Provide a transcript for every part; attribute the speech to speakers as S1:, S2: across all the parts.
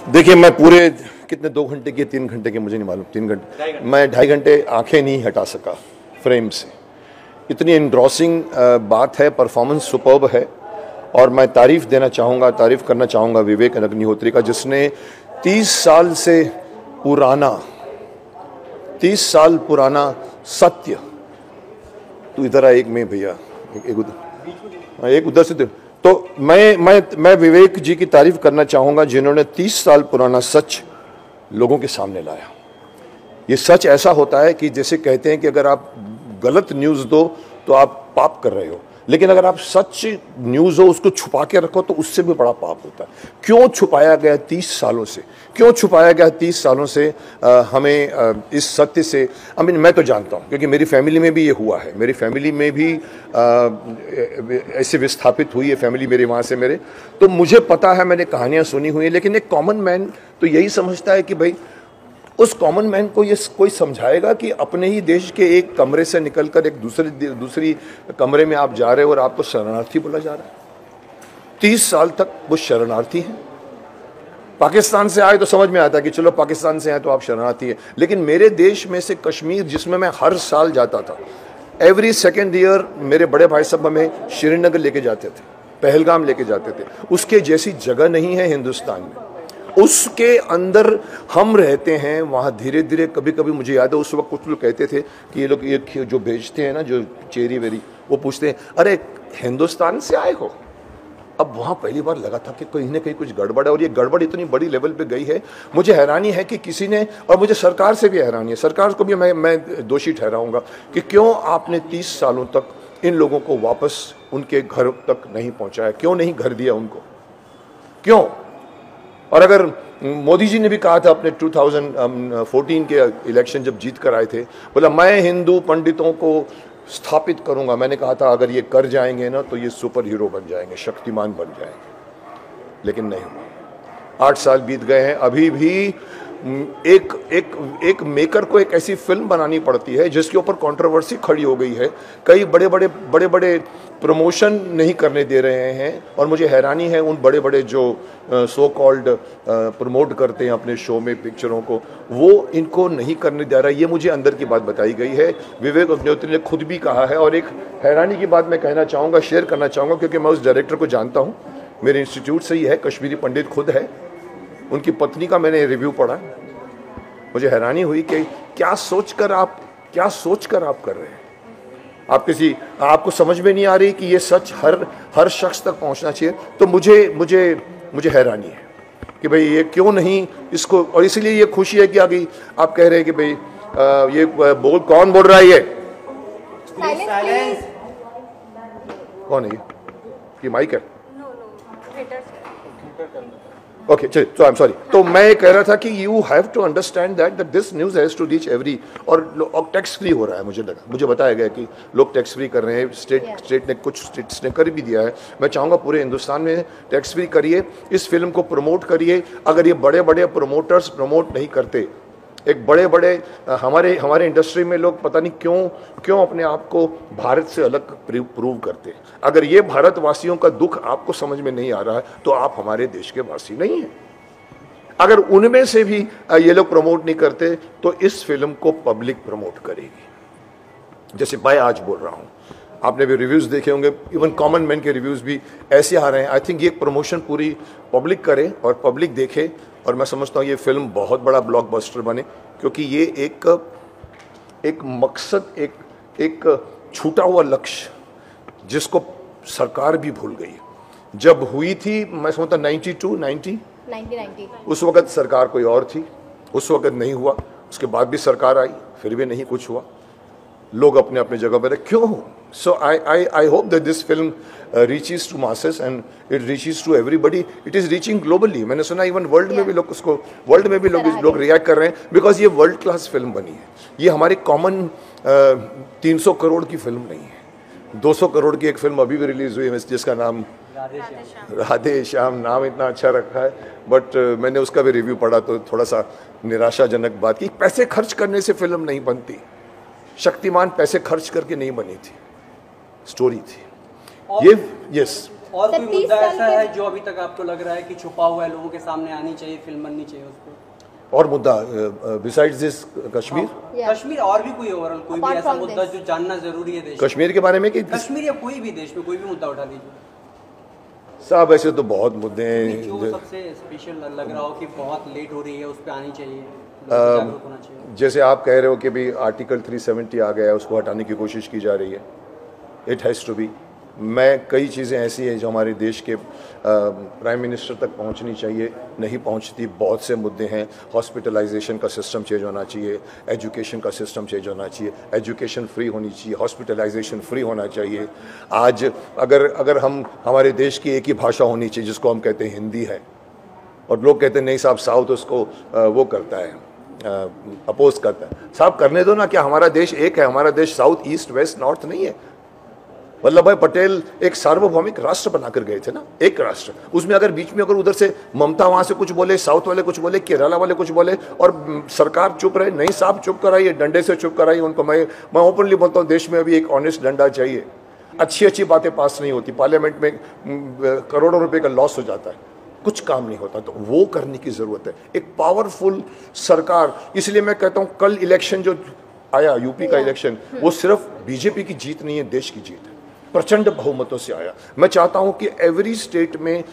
S1: देखिए, मैं पूरे कितने 2 घंटे के 3 घंटे के मुझे नहीं मालूम, 3 घंटे, मैं 2.5 घंटे आंखें नहीं हटा सका फ्रेम से। इतनी एनग्रॉसिंग बात है, परफॉर्मेंस सुपर्ब है। और मैं तारीफ़ करना चाहूँगा विवेक अग्निहोत्री का, जिसने 30 साल पुराना सत्य, तू इधर आ, एक में भैया, एक उधर से। तो मैं विवेक जी की तारीफ करना चाहूँगा, जिन्होंने 30 साल पुराना सच लोगों के सामने लाया। ये सच ऐसा होता है कि जैसे कहते हैं कि अगर आप गलत न्यूज़ दो तो आप पाप कर रहे हो, लेकिन अगर आप सच न्यूज़ हो उसको छुपा के रखो तो उससे भी बड़ा पाप होता है। क्यों छुपाया गया 30 सालों से, क्यों छुपाया गया 30 सालों से हमें इस सत्य से? मैं तो जानता हूँ, क्योंकि मेरी फैमिली में भी ये हुआ है। मेरी फैमिली में भी ऐसे विस्थापित हुई है फैमिली मेरे, वहाँ से मेरे, तो मुझे पता है, मैंने कहानियाँ सुनी हुई है। लेकिन एक कॉमन मैन तो यही समझता है कि भाई, उस कॉमन मैन को ये कोई समझाएगा कि अपने ही देश के एक कमरे से निकलकर एक दूसरी कमरे में आप जा रहे हो और आपको शरणार्थी बोला जा रहा है। 30 साल तक वो शरणार्थी हैं। पाकिस्तान से आए तो समझ में आता है कि चलो पाकिस्तान से आए तो आप शरणार्थी हैं, लेकिन मेरे देश में से कश्मीर, जिसमें मैं हर साल जाता था, एवरी सेकेंड ईयर मेरे बड़े भाई साहब हमें श्रीनगर लेके जाते थे, पहलगाम लेके जाते थे। उसके जैसी जगह नहीं है हिंदुस्तान में, उसके अंदर हम रहते हैं। वहाँ धीरे धीरे, कभी कभी मुझे याद है उस वक्त कुछ लोग कहते थे कि ये लोग ये जो बेचते हैं ना, जो चेरी वेरी, वो पूछते हैं, अरे हिंदुस्तान से आए हो? अब वहाँ पहली बार लगा था कि कहीं ना कहीं कुछ गड़बड़ है, और ये गड़बड़ इतनी बड़ी लेवल पे गई है। मुझे हैरानी है कि किसी ने, और मुझे सरकार से भी हैरानी है, सरकार को भी मैं दोषी ठहराऊंगा कि क्यों आपने 30 सालों तक इन लोगों को वापस उनके घर तक नहीं पहुँचाया, क्यों नहीं घर दिया उनको, क्यों? और अगर मोदी जी ने भी कहा था अपने 2014 के इलेक्शन जब जीत कर आए थे, बोला मैं हिंदू पंडितों को स्थापित करूंगा। मैंने कहा था अगर ये कर जाएंगे ना तो ये सुपर हीरो बन जाएंगे, शक्तिमान बन जाएंगे, लेकिन नहीं हुआ। 8 साल बीत गए हैं, अभी भी एक मेकर को एक ऐसी फिल्म बनानी पड़ती है जिसके ऊपर कंट्रोवर्सी खड़ी हो गई है। कई बड़े बड़े प्रमोशन नहीं करने दे रहे हैं, और मुझे हैरानी है उन बड़े बड़े जो सो कॉल्ड प्रमोट करते हैं अपने शो में पिक्चरों को, वो इनको नहीं करने दे रहा है। ये मुझे अंदर की बात बताई गई है, विवेक अग्निहोत्री ने खुद भी कहा है। और एक हैरानी की बात मैं कहना चाहूँगा, शेयर करना चाहूँगा, क्योंकि मैं उस डायरेक्टर को जानता हूँ, मेरे इंस्टीट्यूट से ही है, कश्मीरी पंडित खुद है। उनकी पत्नी का मैंने रिव्यू पढ़ा, मुझे हैरानी हुई कि क्या सोचकर आप कर रहे हैं। आपको समझ में नहीं आ रही कि ये सच हर शख्स तक पहुंचना चाहिए। तो मुझे हैरानी है कि भाई ये क्यों नहीं इसको, और इसीलिए ये खुशी है कि आगे आप कह रहे हैं कि भाई ये कौन बोल रहा है, ये कौन है, ये माइक है? ओके, चलिए, सो आई एम सॉरी। तो मैं कह रहा था कि you have to understand that this news has to reach every, और टैक्स फ्री हो रहा है। मुझे बताया गया कि लोग टैक्स फ्री कर रहे हैं, स्टेट ने, कुछ स्टेट्स ने कर भी दिया है। मैं चाहूँगा पूरे हिंदुस्तान में टैक्स फ्री करिए, इस फिल्म को प्रमोट करिए। अगर ये बड़े बड़े प्रमोटर्स प्रमोट नहीं करते, एक बड़े हमारे इंडस्ट्री में लोग पता नहीं क्यों अपने आप को भारत से अलग प्रूव करते हैं। अगर ये भारतवासियों का दुख आपको समझ में नहीं आ रहा है तो आप हमारे देश के वासी नहीं हैं। अगर उनमें से भी ये लोग प्रमोट नहीं करते तो इस फिल्म को पब्लिक प्रमोट करेगी। जैसे मैं आज बोल रहा हूँ, आपने भी रिव्यूज़ देखे होंगे, इवन कॉमन मैन के रिव्यूज़ भी ऐसे आ रहे हैं। आई थिंक ये प्रमोशन पूरी पब्लिक करे और पब्लिक देखे, और मैं समझता हूँ ये फिल्म बहुत बड़ा ब्लॉकबस्टर बने, क्योंकि ये एक मकसद, एक छूटा हुआ लक्ष्य जिसको सरकार भी भूल गई। जब हुई थी, मैं समझता 1990 उस वक्त सरकार कोई और थी, उस वक्त नहीं हुआ। उसके बाद भी सरकार आई, फिर भी नहीं कुछ हुआ। लोग अपने अपने जगह पर क्यों? So I hope that this film reaches to masses and it reaches to everybody. It is reaching globally. मैंने सुना इवन वर्ल्ड में भी लोग रिएक्ट कर रहे हैं, बिकॉज ये वर्ल्ड क्लास फिल्म बनी है। ये हमारी कॉमन 300 करोड़ की फिल्म नहीं है। 200 करोड़ की एक फिल्म अभी भी रिलीज हुई है जिसका नाम राधे श्याम, नाम इतना अच्छा रखा है, बट मैंने उसका भी रिव्यू पढ़ा तो थोड़ा सा निराशाजनक बात की। पैसे खर्च करने से फिल्म नहीं बनती। शक्तिमान पैसे खर्च करके नहीं बनी थी, स्टोरी थी ये। यस,
S2: और कोई मुद्दा ऐसा है जो अभी तक आपको लग रहा है कि छुपा हुआ है, लोगों के सामने आनी चाहिए, फिल्म बननी चाहिए उस पर?
S1: और मुद्दा बिसाइड्स दिस कश्मीर?
S2: कश्मीर और भी कोई ओवरऑल कोई भी ऐसा मुद्दा जो जानना जरूरी है देश
S1: कश्मीर के बारे में? कि
S2: कश्मीर या कोई भी देश में कोई भी मुद्दा उठा लीजिए
S1: साहब। ऐसे तो बहुत मुद्दे हैं
S2: जो सबसे स्पेशल लग रहा हो कि बहुत लेट हो रही है, उस पर आनी चाहिए, जागरूक होना चाहिए।
S1: जैसे आप कह रहे हो कि भी आर्टिकल 370 आ गया है, उसको हटाने की कोशिश की जा रही है। It has to be. मैं कई चीज़ें ऐसी हैं जो हमारे देश के प्राइम मिनिस्टर तक पहुंचनी चाहिए, नहीं पहुंचती। बहुत से मुद्दे हैं। हॉस्पिटलाइजेशन का सिस्टम चेंज होना चाहिए, एजुकेशन का सिस्टम चेंज होना चाहिए, एजुकेशन फ्री होनी चाहिए, हॉस्पिटलाइजेशन फ्री होना चाहिए। आज अगर हम हमारे देश की एक ही भाषा होनी चाहिए जिसको हम कहते हैं हिंदी है, और लोग कहते हैं नहीं साहब साउथ उसको वो करता है, अपोज करता है। साहब करने दो ना, क्या हमारा देश एक है? हमारा देश साउथ ईस्ट वेस्ट नॉर्थ नहीं है। वल्लभ भाई पटेल एक सार्वभौमिक राष्ट्र बनाकर गए थे ना, एक राष्ट्र। उसमें अगर बीच में अगर उधर से ममता वहां से कुछ बोले, साउथ वाले कुछ बोले, केरला वाले कुछ बोले और सरकार चुप रहे, नहीं साहब चुप कराइए, डंडे से चुप कराइए उनको। मैं ओपनली बोलता हूँ, देश में अभी एक ऑनेस्ट डंडा चाहिए। अच्छी बातें पास नहीं होती, पार्लियामेंट में करोड़ों रुपए का लॉस हो जाता है, कुछ काम नहीं होता, तो वो करने की जरूरत है, एक पावरफुल सरकार। इसलिए मैं कहता हूँ कल इलेक्शन जो आया, यूपी का इलेक्शन, वो सिर्फ बीजेपी की जीत नहीं है, देश की जीत है। प्रचंड बहुमतों से आया। मैं चाहता हूं कि एवरी स्टेट में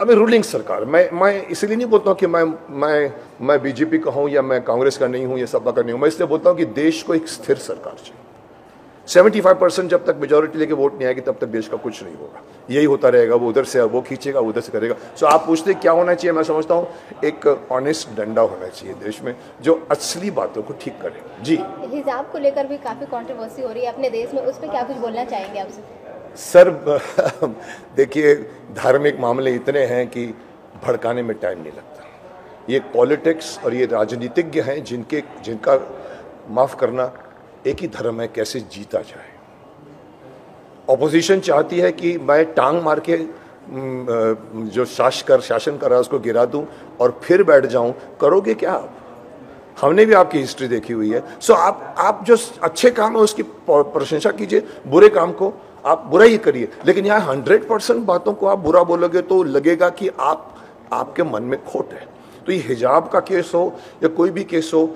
S1: अभी रूलिंग सरकार, मैं इसलिए नहीं बोलता हूं कि मैं बीजेपी का हूं या मैं कांग्रेस का नहीं हूं या सपा का नहीं हूं। मैं इसलिए बोलता हूं कि देश को एक स्थिर सरकार चाहिए। 75% जब तक मेजोरिटी लेके वोट नहीं आएगी तब तक देश का कुछ नहीं होगा। यही होता रहेगा, वो उधर से वो खींचेगा, उधर से करेगा। सो आप पूछते क्या होना चाहिए? मैं समझता हूँ एक ऑनेस्ट डंडा होना चाहिए देश में जो असली बातों को ठीक करे। जी,
S3: हिजाब को लेकर भी काफी कंट्रोवर्सी हो रही है अपने देश में, उस पर क्या कुछ बोलना चाहेंगे आपसे?
S1: सर देखिए, धार्मिक मामले इतने हैं कि भड़काने में टाइम नहीं लगता। ये पॉलिटिक्स और ये राजनीतिज्ञ हैं जिनका माफ करना एक ही धर्म है, कैसे जीता जाए। ऑपोजिशन चाहती है कि मैं टांग मार के जो शासन कर रहा है उसको गिरा दूं और फिर बैठ जाऊं। करोगे क्या आप? हमने भी आपकी हिस्ट्री देखी हुई है। सो आप जो अच्छे काम है उसकी प्रशंसा कीजिए, बुरे काम को आप बुरा ही करिए। लेकिन यहाँ 100% बातों को आप बुरा बोलोगे तो लगेगा कि आपके मन में खोट है। तो ये हिजाब का केस हो या कोई भी केस हो,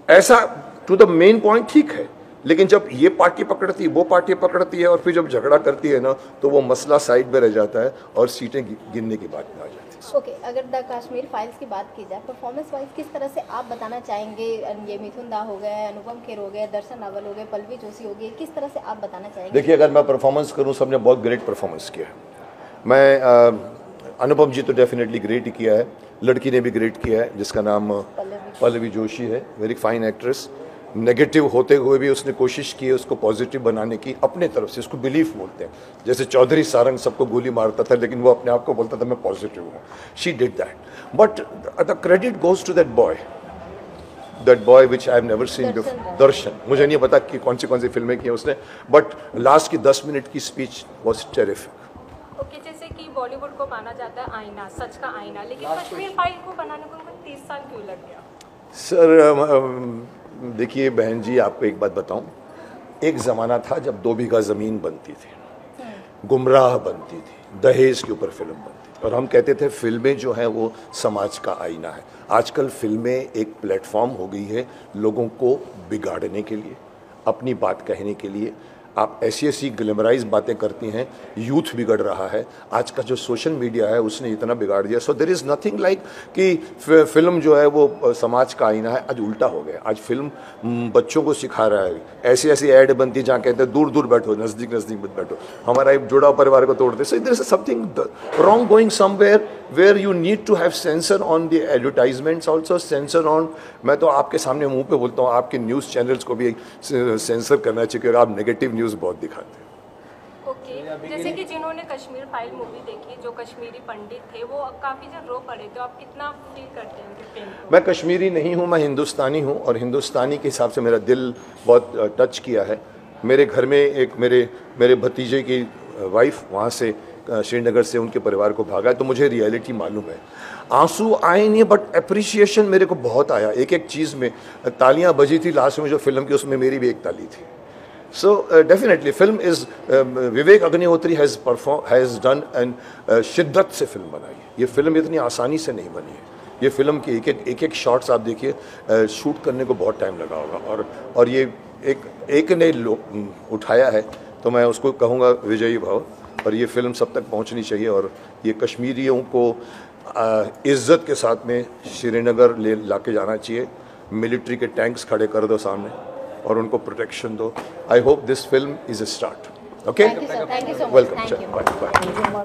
S1: ऐसा टू द मेन पॉइंट ठीक है, लेकिन जब ये पार्टी पकड़ती है, वो पार्टी पकड़ती है और फिर जब झगड़ा करती है ना, तो वो मसला साइड में रह जाता है और सीटें गिनने की बात में आ जाती है।
S3: ओके, अगर द कश्मीर फाइल्स की बात की जाए, परफॉर्मेंस वाइज किस तरह से आप बताना चाहेंगे? ये मिथुन दा हो गए, अनुपम खेर हो गए, दर्शन रावल हो गए, पल्लवी जोशी हो गई, किस तरह से आप बताना चाहेंगे?
S1: देखिए, अगर मैं परफॉर्मेंस करूँ, सबने बहुत ग्रेट परफॉर्मेंस किया है। मैं अनुपम जी तो डेफिनेटली ग्रेट ही किया है, लड़की ने भी ग्रेट किया है जिसका नाम पल्लवी जोशी है, वेरी फाइन एक्ट्रेस। नेगेटिव होते हुए भी उसने कोशिश की है उसको पॉजिटिव बनाने की अपने तरफ से। उसको बिलीफ बोलते हैं। जैसे चौधरी सारंग सबको गोली मारता था लेकिन वो अपने आप को बोलता था मैं पॉजिटिव हूँ। She did that, but the credit goes to that boy which I have never seen before, Darshan. मुझे नहीं पता कि कौन सी फिल्में की उसने, बट लास्ट की 10 मिनट की स्पीच वॉज टेरिफिक।
S4: ओके, जैसे कि बॉलीवुड को माना जाता है आईना, सच का आईना, लेकिन कश्मीर फाइल को बनाने को उनको 30 साल क्यों लग गया?
S1: सर देखिए बहन जी, आपको एक बात बताऊं, एक ज़माना था जब 2 बीघा ज़मीन बनती थी, गुमराह बनती थी, दहेज के ऊपर फिल्म बनती थी और हम कहते थे फिल्में जो हैं वो समाज का आईना है। आजकल फिल्में एक प्लेटफॉर्म हो गई है लोगों को बिगाड़ने के लिए, अपनी बात कहने के लिए। आप ऐसी ग्लैमराइज बातें करती हैं, यूथ बिगड़ रहा है। आज का जो सोशल मीडिया है उसने इतना बिगाड़ दिया। So there is nothing like कि फिल्म जो है वो समाज का आईना है। आज उल्टा हो गया। आज फिल्म बच्चों को सिखा रहा है। ऐसी ऐड बनती जहाँ कहते हैं दूर दूर बैठो, नज़दीक मत बैठो, हमारा एक जुड़ा परिवार को तोड़ते। So there is something wrong going somewhere where you need to have censor on the advertisements, also censor on. मैं तो आपके सामने मुंह पे बोलता हूँ, आपके न्यूज़ चैनल्स को भी सेंसर करना चाहिए क्योंकि आप नेगेटिव न्यूज़ बहुत दिखाते हैं।
S4: ओके, जैसे कि जिन्होंने कश्मीर फाइल मूवी देखी, जो कश्मीरी पंडित थे, वो काफ़ी जन रो पड़े, तो आप कितना फील करते हैं उनके प्रेम को?
S1: मैं कश्मीरी नहीं हूँ, मैं हिंदुस्तानी हूँ और हिंदुस्तानी के हिसाब से मेरा दिल बहुत टच किया है। मेरे घर में एक मेरे भतीजे की वाइफ वहाँ से श्रीनगर से उनके परिवार को भागा है, तो मुझे रियलिटी मालूम है। आंसू आए नहीं बट अप्रिसिएशन मेरे को बहुत आया। एक चीज़ में तालियां बजी थी लास्ट में जो फिल्म की, उसमें मेरी भी एक ताली थी। So definitely film is Vivek Agnihotri has done and शिद्दत से फिल्म बनाई है। ये फिल्म इतनी आसानी से नहीं बनी है। ये फिल्म के एक शॉट्स आप देखिए, शूट करने को बहुत टाइम लगा होगा, और ये एक ने उठाया है, तो मैं उसको कहूँगा विजयी भाव। और ये फिल्म सब तक पहुँचनी चाहिए, और ये कश्मीरियों को इज़्ज़त के साथ में श्रीनगर ला के जाना चाहिए। मिलिट्री के टैंक्स खड़े कर दो सामने और उनको प्रोटेक्शन दो। I hope this film is a start. Okay,
S3: thank you so much.
S1: Welcome, bye bye.